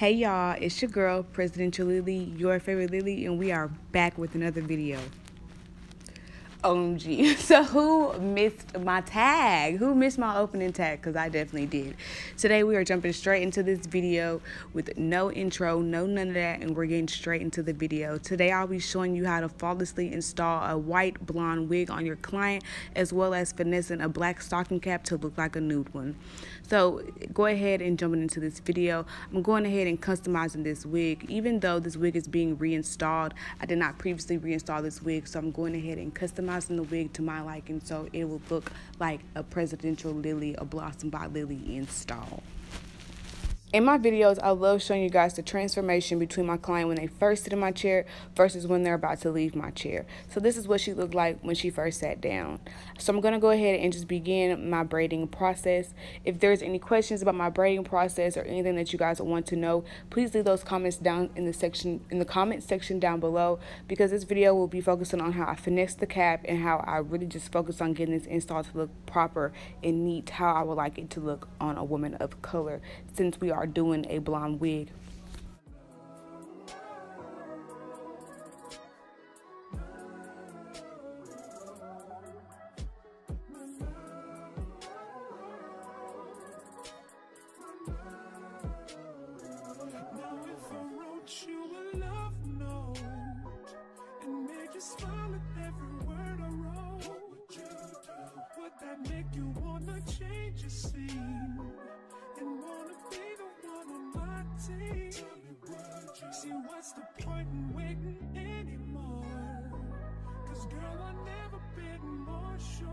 Hey y'all, it's your girl, Presidential Lily, your favorite Lily, and we are back with another video. OMG. So who missed my tag? Who missed my opening tag? Because I definitely did. Today we are jumping straight into this video with no intro, no none of that, and we're getting straight into the video. Today I'll be showing you how to flawlessly install a white blonde wig on your client, as well as finessing a black stocking cap to look like a nude one. So go ahead and jumping into this video. I'm going ahead and customizing this wig. Even though this wig is being reinstalled, I did not previously reinstall this wig, so I'm going ahead and customizing the wig to my liking so it will look like a Presidential Lily, a Blossom by Lily install. In my videos, I love showing you guys the transformation between my client when they first sit in my chair versus when they're about to leave my chair. So this is what she looked like when she first sat down. So I'm going to go ahead and just begin my braiding process. If there's any questions about my braiding process or anything that you guys want to know, please leave those comments down in the comment section down below, because this video will be focusing on how I finesse the cap and how I really just focus on getting this install to look proper and neat, how I would like it to look on a woman of color, since we are doing a blonde wig. See, what's the point in waiting anymore? 'Cause girl, I've never been more sure.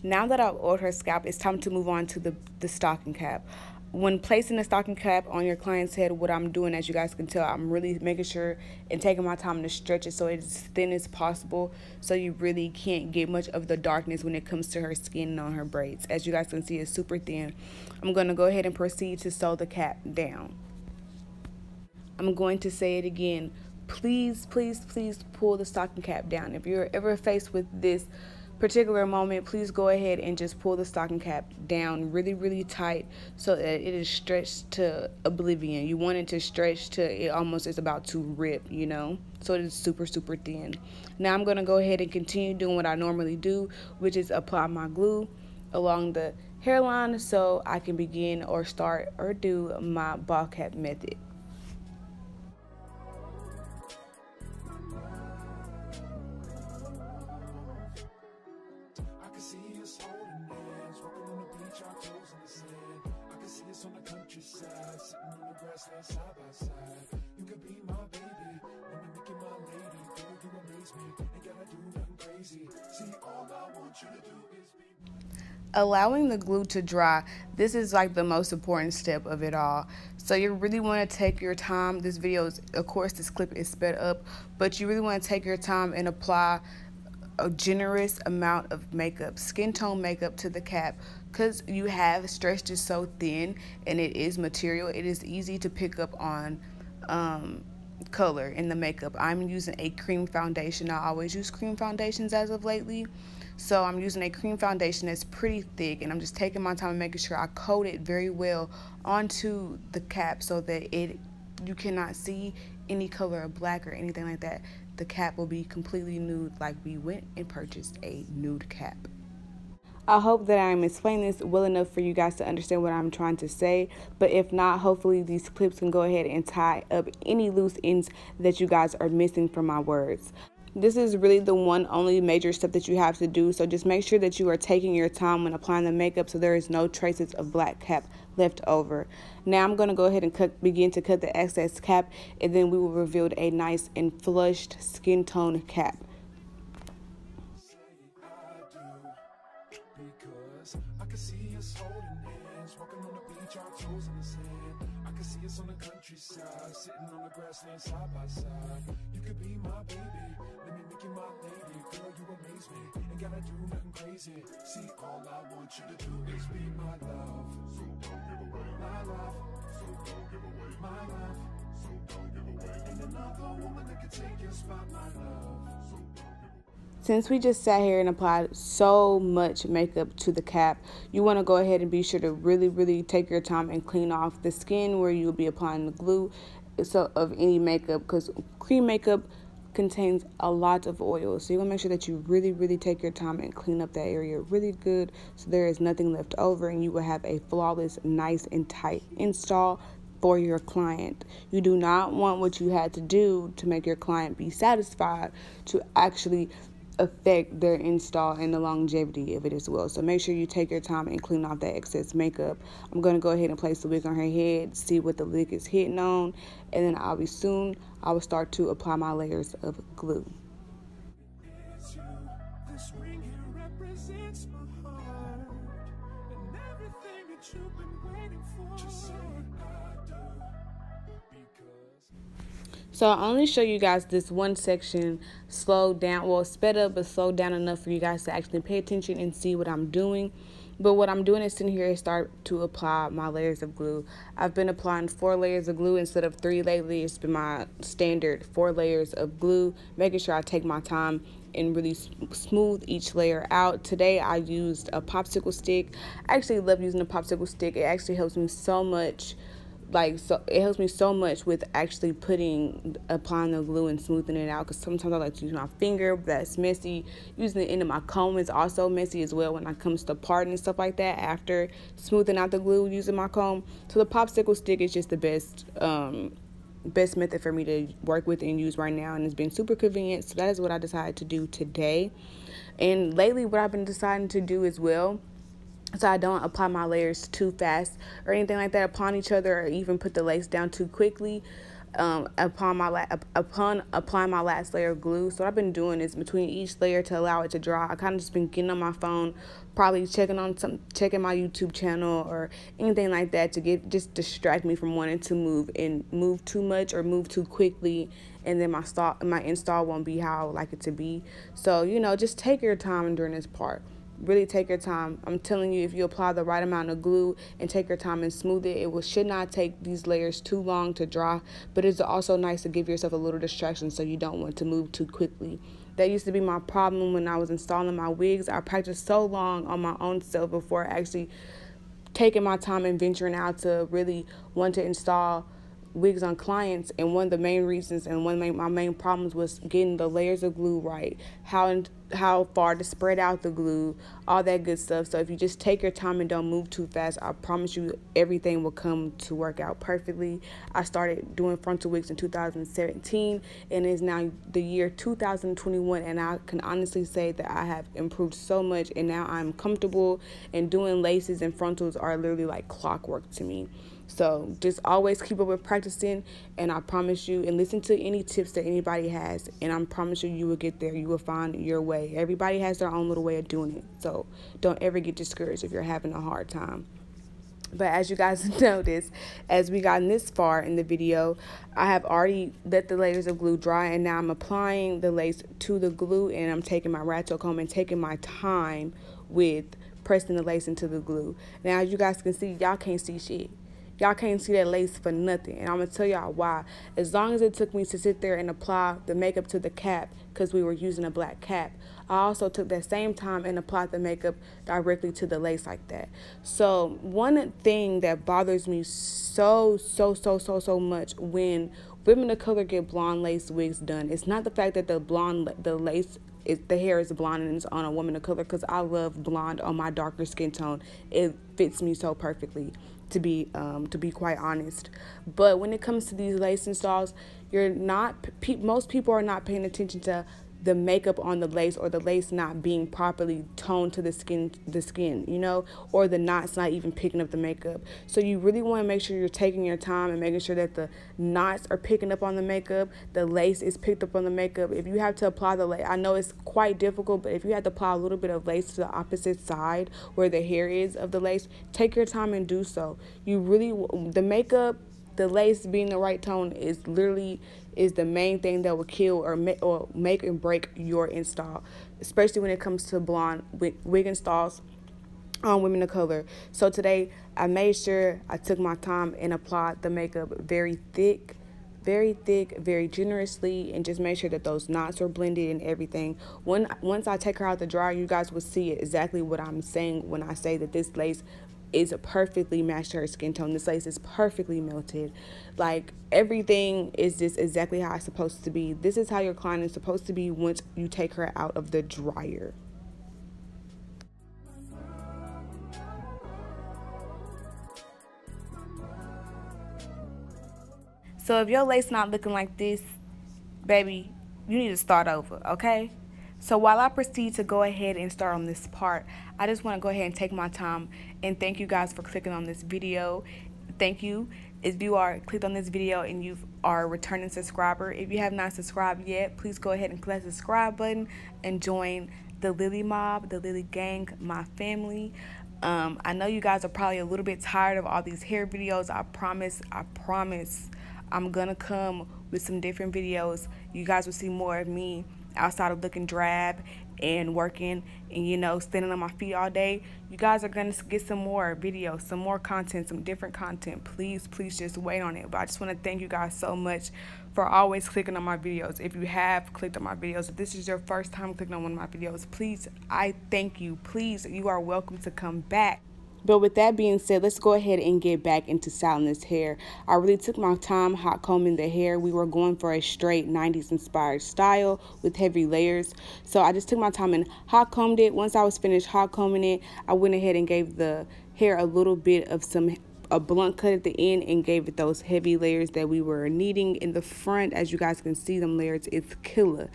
Now that I've oiled her scalp, it's time to move on to the stocking cap. When placing the stocking cap on your client's head, what I'm doing, as you guys can tell, I'm really making sure and taking my time to stretch it so it's as thin as possible, so you really can't get much of the darkness when it comes to her skin and on her braids. As you guys can see, it's super thin. I'm going to go ahead and proceed to sew the cap down. I'm going to say it again. Please, please, please pull the stocking cap down. If you're ever faced with this particular moment, please go ahead and just pull the stocking cap down really, really tight so that it is stretched to oblivion. You want it to stretch to it almost is about to rip, you know? So it is super, super thin. Now I'm going to go ahead and continue doing what I normally do, which is apply my glue along the hairline so I can begin or start or do my ball cap method. Side by side, you could be my baby, wanna make you my lady, girl, you amaze me, ain't gotta do nothing crazy, see, all I want you to do is be... Allowing the glue to dry, this is like the most important step of it all. So you really want to take your time. This video is, of course, this clip is sped up, but you really want to take your time and apply a generous amount of makeup, skin tone makeup, to the cap, because you have stretched it so thin and it is material. It is easy to pick up on color in the makeup. I'm using a cream foundation. I always use cream foundations as of lately, so I'm using a cream foundation that's pretty thick, and I'm just taking my time and making sure I coat it very well onto the cap so that you cannot see any color of black or anything like that. The cap will be completely nude, like we went and purchased a nude cap. I hope that I'm explaining this well enough for you guys to understand what I'm trying to say, but if not, hopefully these clips can go ahead and tie up any loose ends that you guys are missing from my words. This is really the one only major step that you have to do, so just make sure that you are taking your time when applying the makeup so there is no traces of black cap left over. Now I'm going to go ahead and begin to cut the excess cap, and then we will reveal a nice and flushed skin tone cap. Because I can see us holding hands, walking on the beach, our toes in the sand. I can see us on the countryside, sitting on the grassland side by side. You could be my baby, let me make you my lady. Girl, you amaze me, ain't gotta do nothing crazy. See, all I want you to do is be my love. So don't give away my love. So don't give away my love. So don't give away. Ain't another woman that can take your spot, my love. So don't give away. Since we just sat here and applied so much makeup to the cap, you want to go ahead and be sure to really take your time and clean off the skin where you'll be applying the glue of any makeup, because cream makeup contains a lot of oil. So you want to make sure that you really take your time and clean up that area really good so there is nothing left over and you will have a flawless, nice and tight install for your client. You do not want what you had to do to make your client be satisfied to actually affect their install and the longevity of it as well. So make sure you take your time and clean off that excess makeup. I'm going to go ahead and place the wig on her head, see what the wig is hitting on, and then I will start to apply my layers of glue. It's you. This ring here represents my heart and everything that you've been waiting for. Just say I do, because So I only show you guys this one section slowed down, well, sped up, but slowed down enough for you guys to actually pay attention and see what I'm doing. But what I'm doing is sitting here and start to apply my layers of glue. I've been applying 4 layers of glue instead of 3 lately. It's been my standard 4 layers of glue, making sure I take my time and really smooth each layer out. Today I used a popsicle stick. I actually love using a popsicle stick. It actually helps me so much. It helps me so much with actually applying the glue and smoothing it out, because sometimes I like to use my finger, but that's messy. Using the end of my comb is also messy as well when it comes to parting and stuff like that after smoothing out the glue using my comb. So the popsicle stick is just the best method for me to work with and use right now, and it's been super convenient. So that is what I decided to do today. And lately what I've been deciding to do as well, so I don't apply my layers too fast or anything like that upon each other, or even put the lace down too quickly upon applying my last layer of glue. So what I've been doing is between each layer, to allow it to dry, I kind of just been getting on my phone, probably checking my YouTube channel or anything like that, to just distract me from wanting to move too much or move too quickly, and then my install won't be how I would like it to be. So just take your time during this part. Really take your time. I'm telling you, if you apply the right amount of glue and take your time and smooth it, should not take these layers too long to dry. But it's also nice to give yourself a little distraction so you don't want to move too quickly. That used to be my problem when I was installing my wigs. I practiced so long on my own self before actually taking my time and venturing out to really want to install wigs on clients. And one of the main reasons and one of my main problems was getting the layers of glue right, how far to spread out the glue, all that good stuff. So if you just take your time and don't move too fast, I promise you everything will come to work out perfectly. I started doing frontal wigs in 2017 and it's now the year 2021, and I can honestly say that I have improved so much, and now I'm comfortable, and doing laces and frontals are literally like clockwork to me. So just always keep up with practicing, and I promise you, and listen to any tips that anybody has, and I promise you, you will get there. You will find your way. Everybody has their own little way of doing it. So don't ever get discouraged if you're having a hard time. But as you guys noticed, as we gotten this far in the video, I have already let the layers of glue dry, and now I'm applying the lace to the glue, and I'm taking my rat-tail comb and taking my time with pressing the lace into the glue. Now, as you guys can see, y'all can't see shit. Y'all can't see that lace for nothing, and I'm going to tell y'all why. As long as it took me to sit there and apply the makeup to the cap, because we were using a black cap, I also took that same time and applied the makeup directly to the lace like that. So one thing that bothers me so much when women of color get blonde lace wigs done, it's not the fact that the hair is blonde and it's on a woman of color, because I love blonde on my darker skin tone. It fits me so perfectly, to be quite honest. But when it comes to these lace installs, most people are not paying attention to the makeup on the lace, or the lace not being properly toned to the skin, or the knots not even picking up the makeup. So you really want to make sure you're taking your time and making sure that the knots are picking up on the makeup, the lace is picked up on the makeup. If you have to apply the lace, I know it's quite difficult, but if you have to apply a little bit of lace to the opposite side where the hair is of the lace, take your time and do so. The makeup, the lace being the right tone is the main thing that will kill or make and break your install, especially when it comes to blonde wig installs on women of color. So today I made sure I took my time and applied the makeup very thick, very thick, very generously, and just make sure that those knots are blended and everything. Once I take her out the dryer, you guys will see exactly what I'm saying when I say that this lace is perfectly matched to her skin tone. This lace is perfectly melted. Like, everything is just exactly how it's supposed to be. This is how your client is supposed to be once you take her out of the dryer. So if your lace not looking like this, baby, you need to start over, okay? So while I proceed to go ahead and start on this part, I just want to go ahead and take my time and thank you guys for clicking on this video. Thank you. If you are clicked on this video and you are a returning subscriber, if you have not subscribed yet, please go ahead and click the subscribe button and join the Lily Mob, the Lily Gang, my family. I know you guys are probably a little bit tired of all these hair videos. I promise, I'm gonna come with some different videos. You guys will see more of me outside of looking drab and working and, you know, standing on my feet all day. You guys are gonna get some more videos, some more content, some different content. Please just wait on it. But I just want to thank you guys so much for always clicking on my videos. If you have clicked on my videos, if this is your first time clicking on one of my videos, please, I thank you. Please, you are welcome to come back. But with that being said, let's go ahead and get back into styling this hair. I really took my time hot combing the hair. We were going for a straight 90s inspired style with heavy layers. So I just took my time and hot combed it. Once I was finished hot combing it, I went ahead and gave the hair a little bit of a blunt cut at the end and gave it those heavy layers that we were needing in the front. As you guys can see, them layers, it's killer.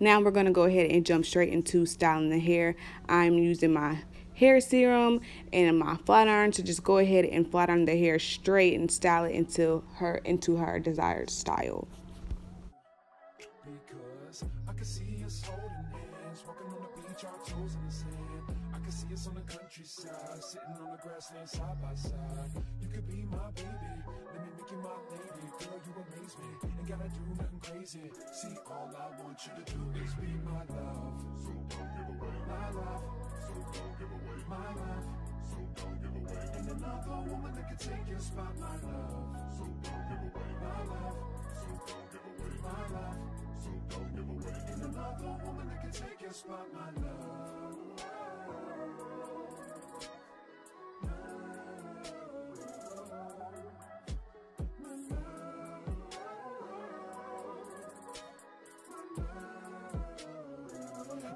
Now we're going to go ahead and jump straight into styling the hair. I'm using my hair serum and my flat iron to just go ahead and flat iron the hair straight and style it into her desired style. Because I can see us holding hands, walking on the beach, our toes in the sand. I can see us on the countryside, sitting on the grassland side by side. You could be my baby, let me make you my lady. Girl, you amaze me, ain't gotta do nothing crazy. See, all I want you to do is be my love. So don't give away my love. So don't give away my love. So don't give away. Ain't another woman that can take your spot, my love. So don't give away my love. So don't give away my love. So don't give away. Ain't another woman that can take your spot, my love.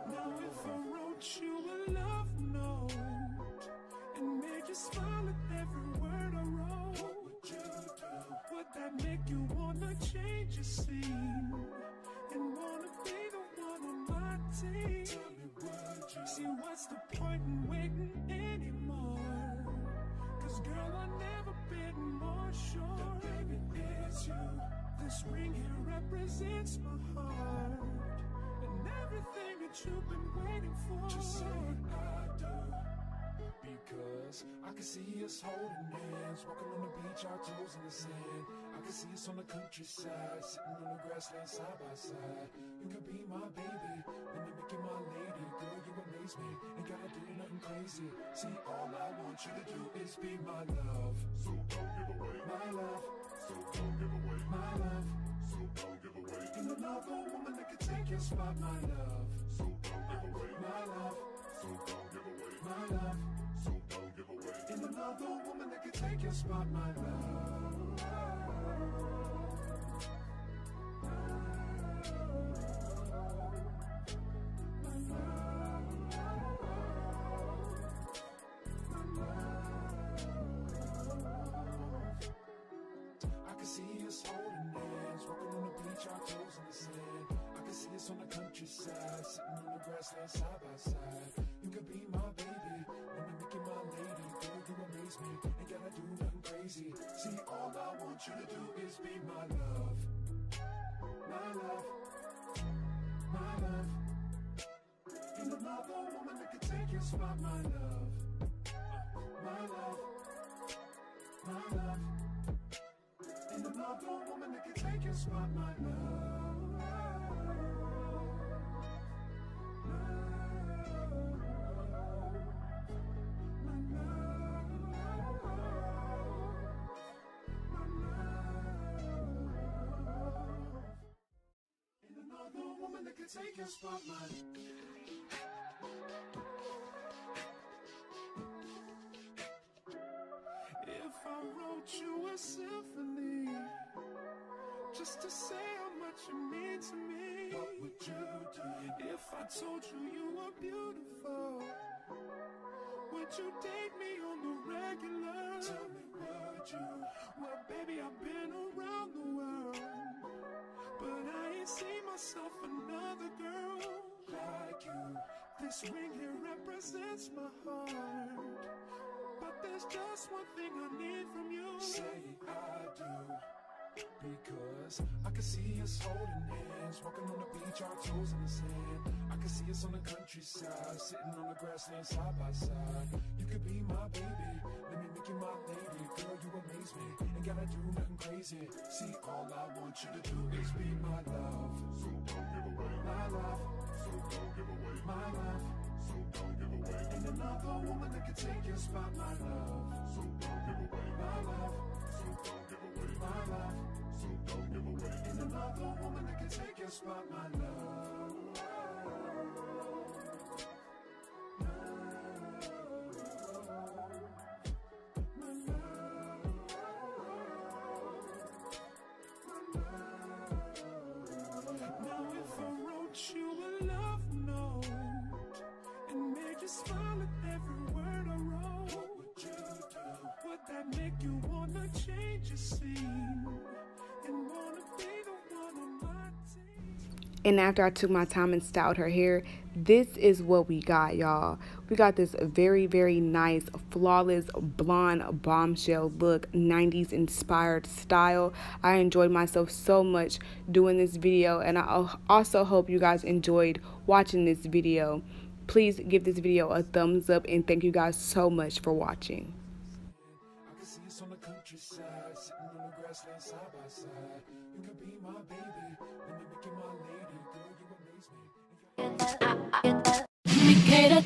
Now if I wrote you a love note and made you smile at every word I wrote, what would you do? Would that make you wanna change your scene and wanna be the one on my team? Tell me, would you? See, what's the point in waiting anymore? Cause girl, I've never been more sure that baby it's you. This ring here represents my heart and everything that you've been waiting for. Just say I do. Because I can see us holding hands, walking on the beach, our toes in the sand. I can see us on the countryside, sitting on the grassland side by side. You could be my baby, let me make you my lady. Girl, you amaze me, ain't gotta do nothing crazy. See, all I want you to do is be my love. So don't give away my love. So don't give away my love. So don't give away. Ain't another woman that can take your spot, my love. So don't give away my love. So don't give away my love. So don't give away. Ain't another woman that can take your spot, my love. I can see us holding hands, walking on the beach, our toes in the sand. I can see us on the countryside, sitting on the grassland side by side. You could be my baby, let me make you my lady. Girl, you amaze me, ain't gotta do nothing crazy. See, all I want you to do is be my love. My love. My love. Ain't another woman that can take your spot, my love. My love. My love. Ain't another woman that can take your spot, my love. can take your spotlight. If I wrote you a symphony, just to say how much you mean to me, what would you do? If I told you you were beautiful, would you date me on the regular? Tell me, would you? Well, baby, I've been around the world, but I ain't seen myself another girl like you. This ring here represents my heart, but there's just one thing I need from you. Say I do. Because I can see us holding hands, walking on the beach, our toes in the sand. I can see us on the countryside, sitting on the grassland side by side. You could be my baby, let me make you my lady. Girl, you amaze me, ain't gotta do nothing crazy. See, all I want you to do is be my love. So don't give away my love. So don't give away my love. So don't give away. Ain't another woman that can take your spot, my love. So don't give away my love. So don't give away my love. So don't give away. Ain't another woman that can take your spot, my love. Now if I wrote you a love note and made you smile at every word I wrote, what would you do? Would that make you wanna change your scene and wanna be the one on my team? And after I took my time and styled her hair, this is what we got, y'all. We got this very, very nice, flawless, blonde bombshell look, 90s inspired style. I enjoyed myself so much doing this video, and I also hope you guys enjoyed watching this video. Please give this video a thumbs up, and thank you guys so much for watching. I can see us on the countryside, sitting on the grassland side by side. You could be my baby, let me make you my lady. Girl, you amaze me. Indicator